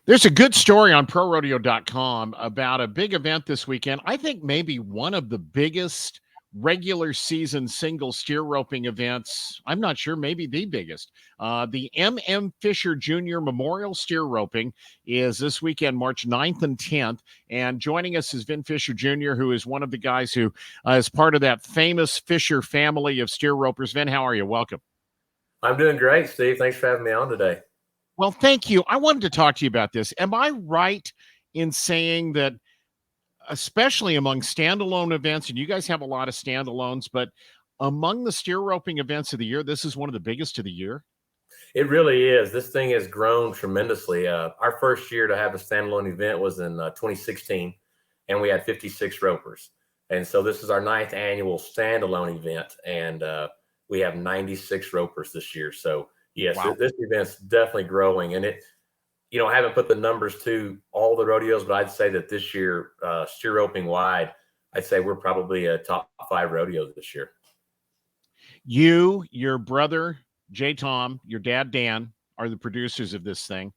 There's a good story on ProRodeo.com about a big event this weekend. I think maybe one of the biggest regular season single steer roping events. I'm not sure, maybe the biggest. The M.M. Fisher Jr. Memorial Steer Roping is this weekend, March 9th and 10th. And joining us is Vin Fisher Jr., who is one of the guys who is part of that famous Fisher family of steer ropers. Vin, how are you? Welcome. I'm doing great, Steve. Thanks for having me on today. Well, thank you. I wanted to talk to you about this. Am I right in saying that, especially among standalone events, and you guys have a lot of standalones, but among the steer roping events of the year, this is one of the biggest of the year? It really is. This thing has grown tremendously. Our first year to have a standalone event was in 2016, and we had 56 ropers. And so this is our 9th annual standalone event, and we have 96 ropers this year. So yes, Wow. this event's definitely growing, and I haven't put the numbers to all the rodeos, but I'd say that this year, steer roping wide, I'd say we're probably a top 5 rodeo this year. You, your brother, J. Tom, your dad, Dan, are the producers of this thing.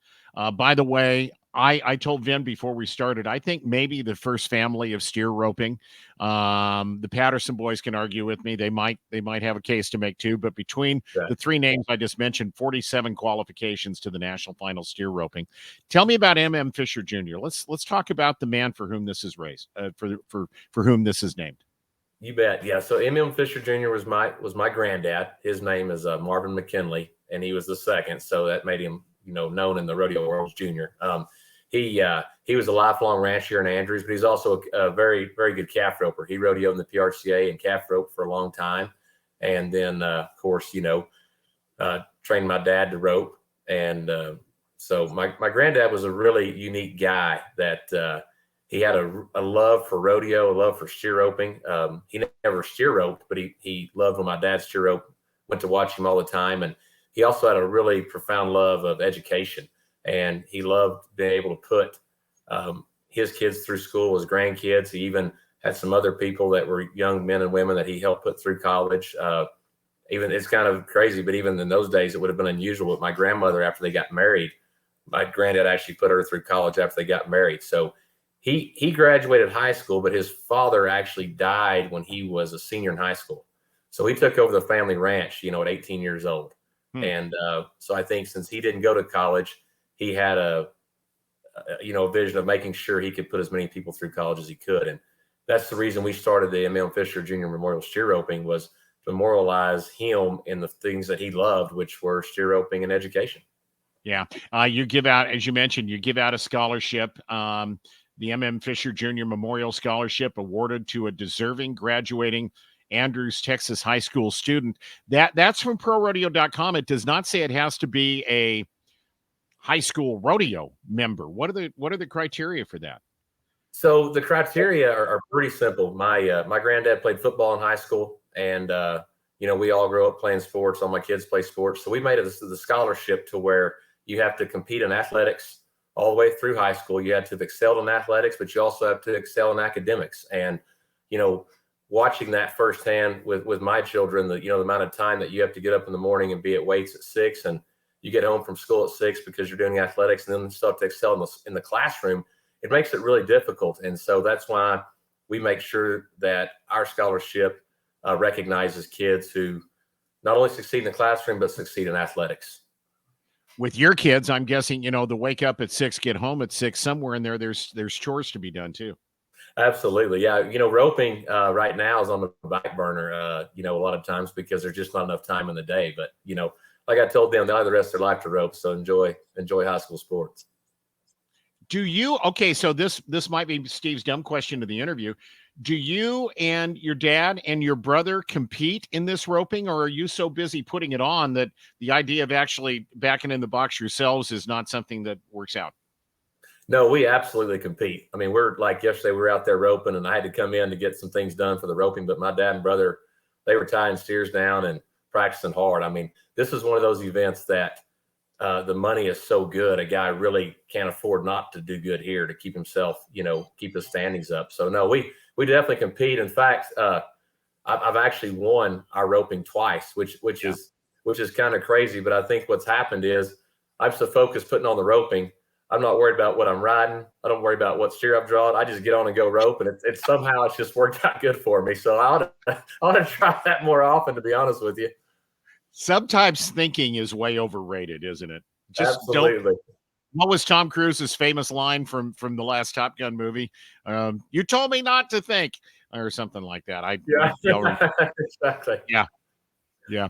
By the way, I told Vin before we started, I think maybe the first family of steer roping. The Patterson boys can argue with me. They might have a case to make too, but between the three names I just mentioned, 47 qualifications to the national final steer roping. Tell me about M.M. Fisher Jr. Let's talk about the man for whom this is raised, for whom this is named. You bet. Yeah. So M.M. Fisher Jr. was my granddad. His name is Marvin McKinley, and he was the second. So that made him, known in the rodeo world as Junior. He was a lifelong rancher here in Andrews, but he's also a very, very good calf roper. He rodeoed in the PRCA and calf rope for a long time. And then, of course, trained my dad to rope. And so my granddad was a really unique guy that he had a love for rodeo, a love for steer roping. He never steer roped, but he loved when my dad steer roped, went to watch him all the time. And he also had a really profound love of education. And he loved being able to put his kids through school, his grandkids. He even had some other people that were young men and women that he helped put through college. Even it's kind of crazy, but even in those days, it would have been unusual. With my grandmother, after they got married, my granddad actually put her through college after they got married. So he graduated high school, but his father actually died when he was a senior in high school. So he took over the family ranch, at 18 years old. And so I think since he didn't go to college, he had a vision of making sure he could put as many people through college as he could. And that's the reason we started the M.M. Fisher Jr. Memorial Steer Roping, was to memorialize him in the things that he loved, which were steer roping and education. Yeah. You give out, as you mentioned, a scholarship, the M.M. Fisher Jr. Memorial Scholarship, awarded to a deserving graduating Andrews, Texas high school student. That's from ProRodeo.com. It does not say it has to be a high school rodeo member. What are the criteria for that? So the criteria are pretty simple. My granddad played football in high school, and we all grow up playing sports. All my kids play sports, so we made it the scholarship to where you have to compete in athletics all the way through high school. You have to have excelled in athletics, but you also have to excel in academics. And watching that firsthand with my children, the amount of time that you have to get up in the morning and be at weights at 6, and you get home from school at 6 because you're doing athletics, and then still have to excel in the classroom, it makes it really difficult. And so that's why we make sure that our scholarship recognizes kids who not only succeed in the classroom, but succeed in athletics. With your kids, I'm guessing, the wake up at 6, get home at 6, somewhere in there's chores to be done too. Absolutely. Yeah. Roping right now is on the back burner, a lot of times because there's just not enough time in the day. But, like I told them, they'll have the rest of their life to rope. So enjoy high school sports. Okay, so this might be Steve's dumb question to the interview. Do you and your dad and your brother compete in this roping, or are you so busy putting it on that the idea of actually backing in the box yourselves is not something that works out? No, we absolutely compete. I mean, we're like yesterday, we were out there roping, and I had to come in to get some things done for the roping, but my dad and brother, they were tying steers down and practicing hard. I mean, this is one of those events that the money is so good, a guy really can't afford not to do good here to keep himself, keep his standings up. So no, we definitely compete. In fact, I've actually won our roping twice, which is kind of crazy. But I think what's happened is I'm so focused putting on the roping, I'm not worried about what I'm riding. I don't worry about what steer I've drawn. I just get on and go rope, and it's somehow it's just worked out good for me. So I ought to try that more often, to be honest with you. Sometimes thinking is way overrated, isn't it? Just don't. Absolutely. What was Tom Cruise's famous line from the last Top Gun movie? You told me not to think, or something like that. Yeah, Y'all, exactly. yeah, yeah.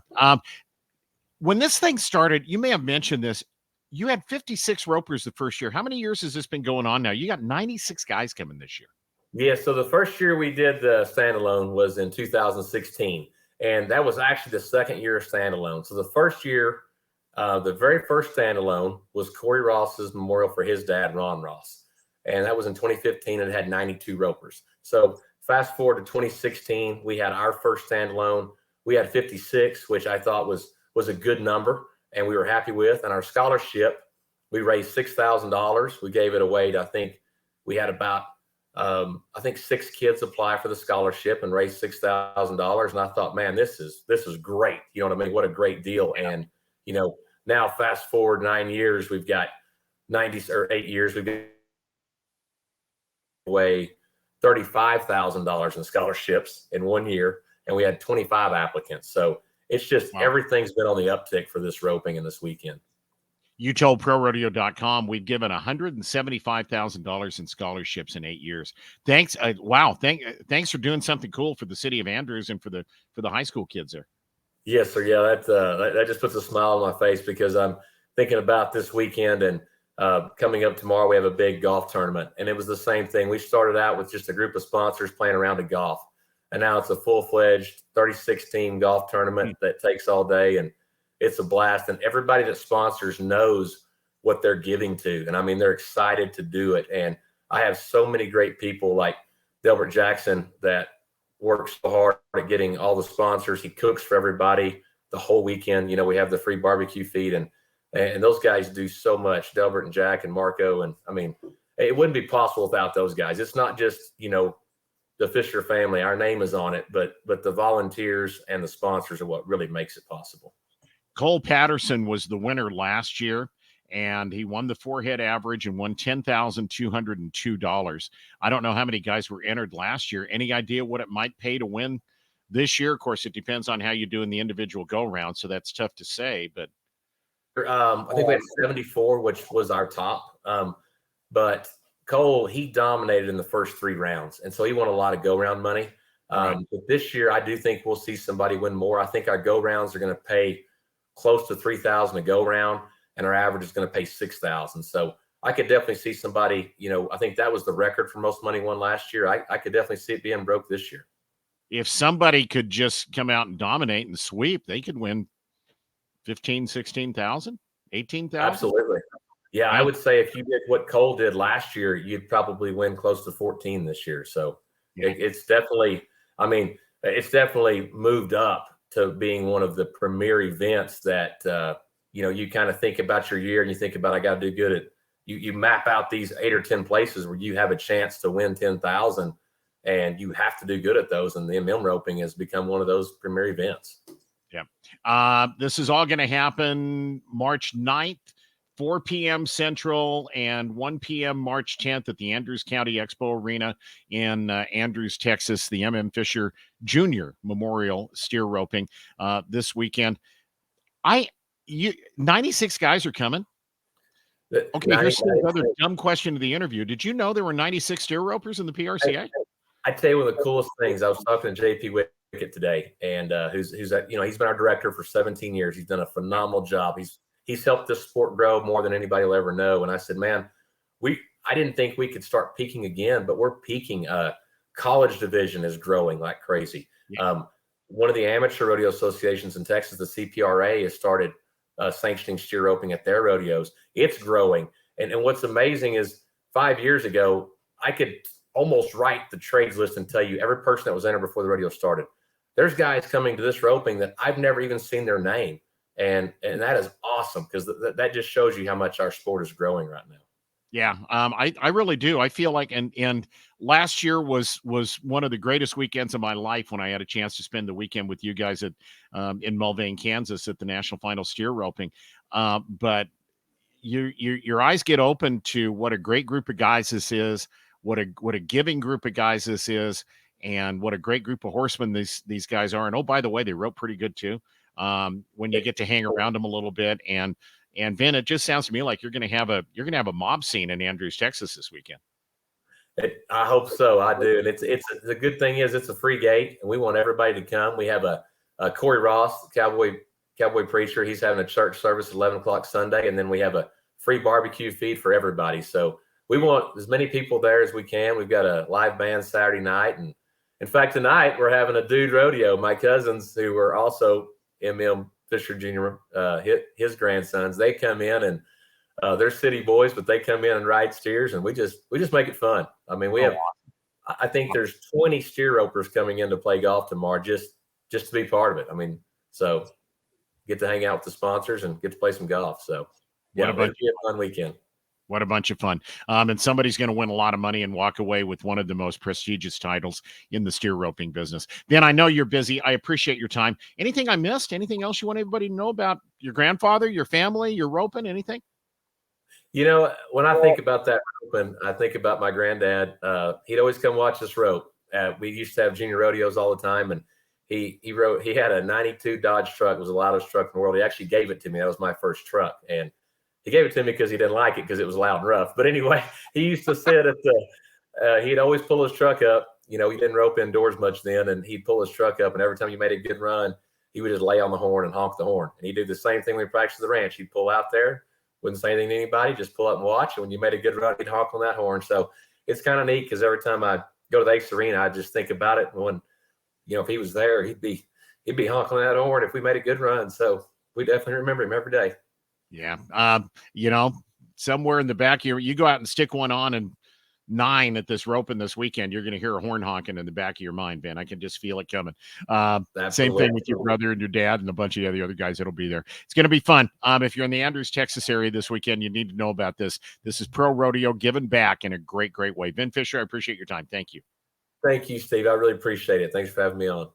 When this thing started, you may have mentioned this. You had 56 ropers the first year. How many years has this been going on now? You got 96 guys coming this year. Yeah, so the first year we did the standalone was in 2016, and that was actually the second year of standalone. So the first year, the very first standalone was Corey Ross's memorial for his dad, Ron Ross, and that was in 2015, and it had 92 ropers. So fast forward to 2016, we had our first standalone. We had 56, which I thought was a good number, and we were happy with. And our scholarship, we raised $6,000. We gave it away to, I think we had about I think 6 kids apply for the scholarship and raise $6,000. And I thought, man, this is great. You know what I mean? What a great deal. And, now fast forward 9 years, we've got 90 or 8 years, we've given away $35,000 in scholarships in 1 year. And we had 25 applicants. So it's just everything's been on the uptick for this roping and this weekend. You told ProRodeo.com we've given $175,000 in scholarships in 8 years. Thanks. Wow. Thanks for doing something cool for the city of Andrews and for the high school kids there. Yes, sir. Yeah, that just puts a smile on my face because I'm thinking about this weekend and coming up tomorrow. We have a big golf tournament, and it was the same thing. We started out with just a group of sponsors playing around of golf, and now it's a full-fledged 36-team golf tournament that takes all day, and it's a blast. And everybody that sponsors knows what they're giving to. And I mean, they're excited to do it. And I have so many great people like Delbert Jackson that works so hard at getting all the sponsors. He cooks for everybody the whole weekend. We have the free barbecue feed and those guys do so much, Delbert and Jack and Marco. And I mean, it wouldn't be possible without those guys. It's not just, the Fisher family, our name is on it, but the volunteers and the sponsors are what really makes it possible. Cole Patterson was the winner last year, and he won the four-head average and won $10,202. I don't know how many guys were entered last year. Any idea what it might pay to win this year? Of course, it depends on how you do in the individual go-round, so that's tough to say. But I think we had 74, which was our top. But Cole, he dominated in the first 3 rounds, and so he won a lot of go-round money. But this year, I do think we'll see somebody win more. I think our go-rounds are going to pay close to $3,000 a go round, and our average is going to pay $6,000. So I could definitely see somebody, I think that was the record for most money won last year. I could definitely see it being broke this year. If somebody could just come out and dominate and sweep, they could win 15, 16,000, 18,000. Absolutely. Yeah, I would say if you did what Cole did last year, you'd probably win close to 14 this year. So it's definitely, it's definitely moved up to being one of the premier events that, you kind of think about your year and you think about, I got to do good at, you map out these 8 or 10 places where you have a chance to win 10,000 and you have to do good at those. And the MM roping has become one of those premier events. Yeah. This is all going to happen March 9th, 4 p.m. Central and 1 p.m. March 10th at the Andrews County Expo Arena in Andrews, Texas, the M.M. Fisher Jr. Memorial Steer Roping this weekend. 96 guys are coming. Okay, here's another dumb question to the interview. Did you know there were 96 steer ropers in the PRCA? I tell you one of the coolest things. I was talking to JP Wickett today, and he's he's been our director for 17 years. He's done a phenomenal job. He's helped this sport grow more than anybody will ever know. And I said, man, I didn't think we could start peaking again, but we're peaking. College division is growing like crazy. Yeah. One of the amateur rodeo associations in Texas, the CPRA, has started sanctioning steer roping at their rodeos. It's growing. And what's amazing is 5 years ago, I could almost write the trades list and tell you every person that was entered before the rodeo started. There's guys coming to this roping that I've never even seen their name. And that is awesome because that just shows you how much our sport is growing right now. Yeah, I really do. I feel like, and last year was one of the greatest weekends of my life when I had a chance to spend the weekend with you guys at in Mulvane, Kansas at the National Final Steer Roping. But your eyes get open to what a great group of guys this is, what a giving group of guys this is, and what a great group of horsemen these guys are. And oh, by the way, they rope pretty good too. When you get to hang around them a little bit, and Vin, it just sounds to me like you're gonna have a mob scene in Andrews, Texas this weekend. I hope so. I do. And it's the good thing is it's a free gate, and we want everybody to come. We have a Corey Ross, cowboy preacher. He's having a church service at 11 o'clock Sunday, and then we have a free barbecue feed for everybody. So we want as many people there as we can. We've got a live band Saturday night, and in fact tonight we're having a dude rodeo. My cousins, who are also M.M. Fisher Jr., his grandsons, they come in, and they're city boys, but they come in and ride steers, and we just make it fun. I mean, I think there's 20 steer ropers coming in to play golf tomorrow just to be part of it. I mean, so get to hang out with the sponsors and get to play some golf. So yeah, it'll be a fun weekend. What a bunch of fun. And somebody's going to win a lot of money and walk away with one of the most prestigious titles in the steer roping business. Then I know you're busy. I appreciate your time. Anything I missed? Anything else you want everybody to know about your grandfather, your family, your roping, anything? You know, when I think about that roping, I think about my granddad. He'd always come watch us rope. We used to have junior rodeos all the time, and he had a 92 Dodge truck. It was the loudest truck in the world. He actually gave it to me. That was my first truck. And he gave it to me because he didn't like it because it was loud and rough. But anyway, he used to sit at he'd always pull his truck up. You know, he didn't rope indoors much then, and he'd pull his truck up, and every time you made a good run, he would just lay on the horn and honk the horn. And he'd do the same thing when we practiced the ranch. He'd pull out there, wouldn't say anything to anybody, just pull up and watch. And when you made a good run, he'd honk on that horn. So it's kind of neat because every time I go to the Ace Arena, I just think about it. When, if he was there, he'd be honking that horn if we made a good run. So we definitely remember him every day. Yeah. Somewhere in the back here, you go out and stick one on and 9 at this roping this weekend, you're going to hear a horn honking in the back of your mind, Ben. I can just feel it coming. Same thing with your brother and your dad and a bunch of the other guys that'll be there. It's going to be fun. If you're in the Andrews, Texas area this weekend, you need to know about this. This is Pro Rodeo giving back in a great, great way. Vin Fisher, I appreciate your time. Thank you. Thank you, Steve. I really appreciate it. Thanks for having me on.